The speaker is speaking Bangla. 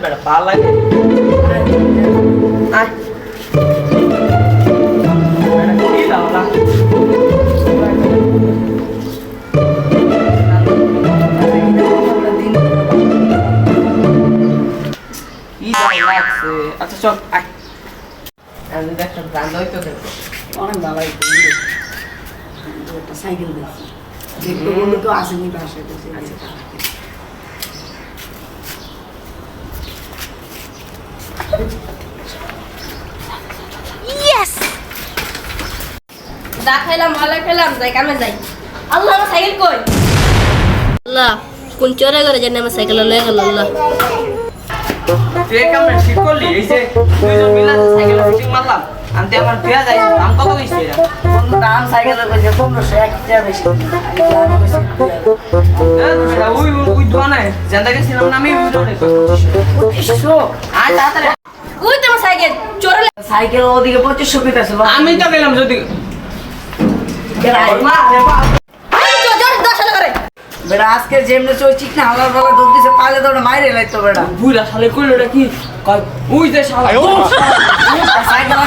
বেড়া ভালো লাগে আচ্ছা চল একটা ব্র্যান্ড হয়তো অনেক ভালো একটা সাইকেল দেখছি দেখতে বললে তো আসেনি বাসায় দা খাইলাম ভালো খেলাম যাই কামে যাই আল্লাহ আমার সাইকেল কই আল্লাহ কোন চোরে করে জানি আমার সাইকেল লয়ে গেল আল্লাহ তুই কামে ঠিক করলি এই যে দুইজন মিলে সাইকেল ফিটিং মারলাম আনতে আমার পেয়া যাই দাম কত কইছে এটা কোন দাম সাইকেলের কইছে 1500 এক টাকা বেশি ওই দোকানে জানতে গেছিলাম না আমি ভিডিওতে 2500 আয় তাড়াতাড়ি ওই তো আমার সাইকেল চোরে সাইকেল ওদিকে 2500 কইতাছিল আমি তো গেলাম যদি বেটা আজকে যেমনে চই চিকনা হালার বেলা দুধ দিছে পালে তো মাইরে লাইতো বেটা বুইলা শালে কইলো এটা কি ওই যে শালা সাইকেল